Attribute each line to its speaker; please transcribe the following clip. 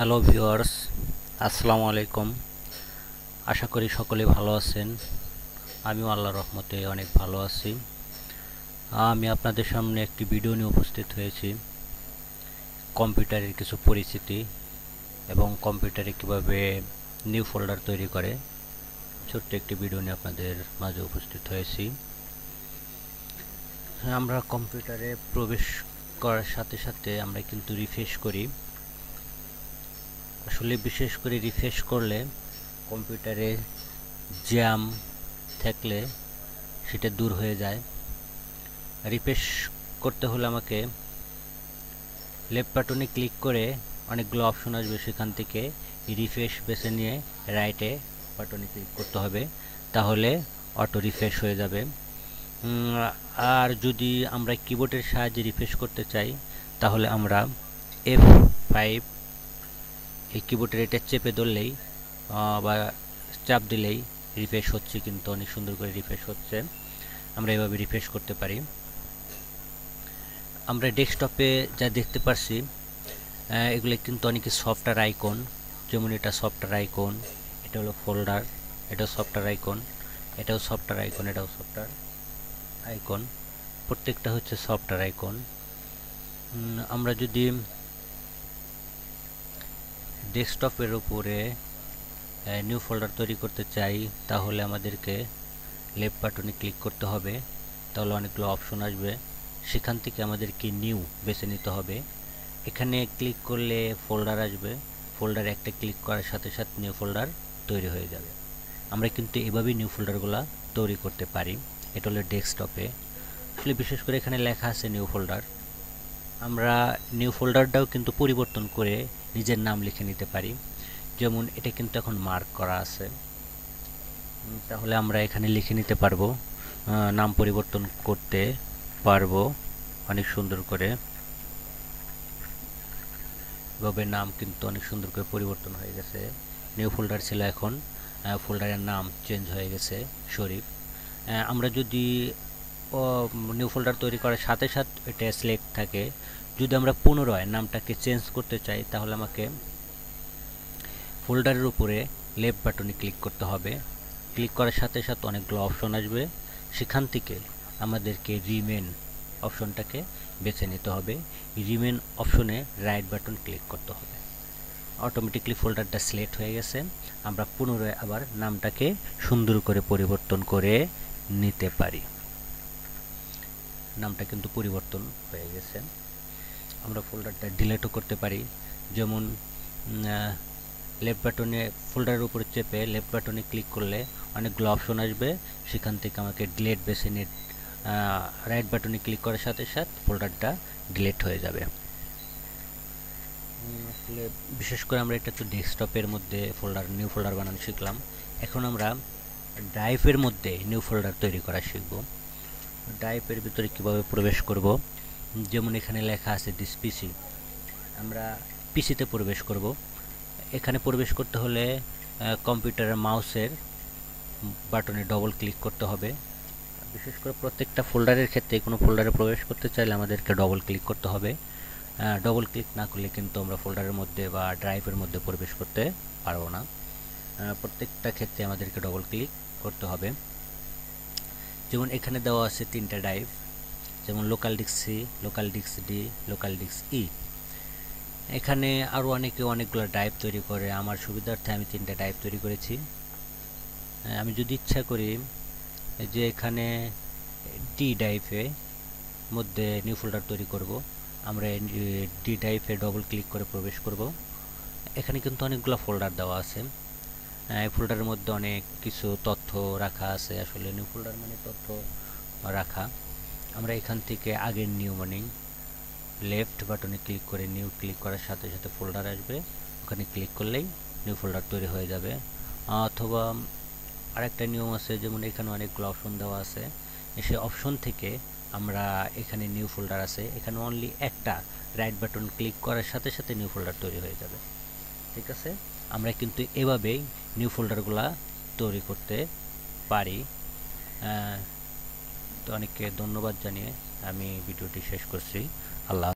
Speaker 1: Hello viewers, আসসালামু আলাইকুম। আশা করি সকলে ভালো আছেন। আমিও আল্লাহর রহমতে অনেক ভালো আছি। আমি আপনাদের সামনে একটি ভিডিও নিয়ে উপস্থিত হয়েছি। কম্পিউটারের কিছু পরিচিতি এবং কম্পিউটারে কিভাবে নিউ ফোল্ডার তৈরি করে ছোট্ট একটি ভিডিও নিয়ে আপনাদের মাঝে উপস্থিত হয়েছি। আমরা কম্পিউটারে প্রবেশ করার সাথে সাথে আমরা কিন্তু রিফ্রেশ করি। আসলে বিশেষ করে রিফ্রেশ করলে কম্পিউটারে জ্যাম থাকলে সেটা দূর হয়ে যায়। রিফ্রেশ করতে হলে আমাকে লেফট বাটনে ক্লিক করে অনেকগুলো অপশন আসবে, সেখান থেকে রিফ্রেশ বেছে নিয়ে রাইটে বাটনে ক্লিক করতে হবে, তাহলে অটো রিফ্রেশ হয়ে যাবে। আর যদি আমরা কিবোর্ডের সাহায্যে রিফ্রেশ করতে চাই তাহলে আমরা F5 এই কিবোর্ডের এটা চেপে ধরলেই বা চাপ দিলেই রিফ্রেশ হচ্ছে, কিন্তু অনেক সুন্দর করে রিফ্রেশ হচ্ছে। আমরা এভাবে রিফ্রেশ করতে পারি। আমরা ডেস্কটপে যা দেখতে পারছি এগুলো কিন্তু অনেকে সফটওয়্যার আইকন, যেমন এটা সফটওয়্যার আইকন, এটা হলো ফোল্ডার, এটাও সফটওয়্যার আইকন, এটাও সফটওয়্যার আইকন, এটাও সফটওয়্যার আইকন, প্রত্যেকটা হচ্ছে সফটওয়্যার আইকন। আমরা যদি ডেস্কটপের উপরে নিউ ফোল্ডার তৈরি করতে চাই তাহলে আমাদেরকে লেফট বাটনে ক্লিক করতে হবে, তাহলে অনেকগুলো অপশন আসবে, সেখান থেকে আমাদেরকে নিউ বেছে নিতে হবে। এখানে ক্লিক করলে ফোল্ডার আসবে, ফোল্ডার একটা ক্লিক করার সাথে সাথে নিউ ফোল্ডার তৈরি হয়ে যাবে। আমরা কিন্তু এভাবেই নিউ ফোল্ডারগুলো তৈরি করতে পারি। এটা হলো ডেস্কটপে। আসলে বিশেষ করে এখানে লেখা আছে নিউ ফোল্ডার। আমরা নিউ ফোল্ডারটাও কিন্তু পরিবর্তন করে নিজের নাম লিখে নিতে পারি। যেমন এটা কিন্তু এখন মার্ক করা আছে, তাহলে আমরা এখানে লিখে নিতে পারবো, নাম পরিবর্তন করতে পারবো অনেক সুন্দর করে। এভাবে নাম কিন্তু অনেক সুন্দর করে পরিবর্তন হয়ে গেছে। নিউ ফোল্ডার ছিল, এখন ফোল্ডারের নাম চেঞ্জ হয়ে গেছে শরীফ। আমরা যদি নিউ ফোল্ডার তৈরি করার সাথে সাথে এটা সিলেক্ট থাকে, যদি আমরা পুনরায় নামটাকে চেঞ্জ করতে চাই তাহলে আমাকে ফোল্ডারের উপরে লেফট বাটনে ক্লিক করতে হবে। ক্লিক করার সাথে সাথে অনেকগুলো অপশন আসবে, সেখান থেকে আমাদেরকে রিমেন অপশনটাকে বেছে নিতে হবে। রিমেন অপশনে রাইট বাটন ক্লিক করতে হবে। অটোমেটিকলি ফোল্ডারটা সিলেক্ট হয়ে গেছে। আমরা পুনরায় আবার নামটাকে সুন্দর করে পরিবর্তন করে নিতে পারি। নামটা কিন্তু পরিবর্তন হয়ে গেছে। আমরা ফোল্ডারটা ডিলিটও করতে পারি, যেমন লেফট বাটনে ফোল্ডারের উপরে চেপে লেফট বাটনে ক্লিক করলে অনেকগুলো অপশন আসবে, সেখান থেকে আমাকে ডিলিট বেছে নিয়ে রাইট বাটনে ক্লিক করার সাথে সাথে ফোল্ডারটা ডিলিট হয়ে যাবে। আসলে বিশেষ করে আমরা এটা তো ডেস্কটপের মধ্যে নিউ ফোল্ডার বানানো শিখলাম। এখন আমরা ড্রাইভের মধ্যে নিউ ফোল্ডার তৈরি করা শিখব। ড্রাইভের ভিতরে কিভাবে প্রবেশ করব, যেমন এখানে লেখা আছে দিস পিসি, আমরা পিসিতে প্রবেশ করব। এখানে প্রবেশ করতে হলে কম্পিউটারের মাউসের বাটনে ডবল ক্লিক করতে হবে। বিশেষ করে প্রত্যেকটা ফোল্ডারের ক্ষেত্রে কোনো ফোল্ডারে প্রবেশ করতে চাইলে আমাদেরকে ডবল ক্লিক করতে হবে। ডবল ক্লিক না করলে কিন্তু আমরা ফোল্ডারের মধ্যে বা ড্রাইভের মধ্যে প্রবেশ করতে পারবো না। প্রত্যেকটা ক্ষেত্রে আমাদেরকে ডবল ক্লিক করতে হবে। যেমন এখানে দেওয়া আছে 3টা ড্রাইভ, যেমন local disk C, local disk D, local disk E. এখানে আরও অনেকগুলো ড্রাইভ তৈরি করে, আমার সুবিধার্থে আমি 3টা ড্রাইভ তৈরি করেছি। আমি যদি ইচ্ছা করি যে এখানে ডি ড্রাইভে মধ্যে নিউ ফোল্ডার তৈরি করব, আমরা ডি ড্রাইভে ডবল ক্লিক করে প্রবেশ করব। এখানে কিন্তু অনেকগুলো ফোল্ডার দেওয়া আছে, এই ফোল্ডারের মধ্যে অনেক কিছু তথ্য রাখা আছে। আসলে নিউ ফোল্ডার মানে তথ্য রাখা। আমরা এখান থেকে আগের নিউ মানে লেফট বাটনে ক্লিক করে নিউ ক্লিক করার সাথে সাথে ফোল্ডার আসবে, ওখানে ক্লিক করলেই নিউ ফোল্ডার তৈরি হয়ে যাবে। অথবা আরেকটা নিয়ম আছে, যেমন এখানে অনেকগুলো অপশন দেওয়া আছে, সেই অপশন থেকে আমরা এখানে নিউ ফোল্ডার আছে, এখানে অনলি একটা রাইট বাটন ক্লিক করার সাথে সাথে নিউ ফোল্ডার তৈরি হয়ে যাবে। ঠিক আছে, আমরা কিন্তু এভাবেই নিউ ফোল্ডারগুলা তৈরি করতে পারি। তো অনেককে ধন্যবাদ জানিয়ে আমি ভিডিওটি শেষ করছি। আল্লাহ।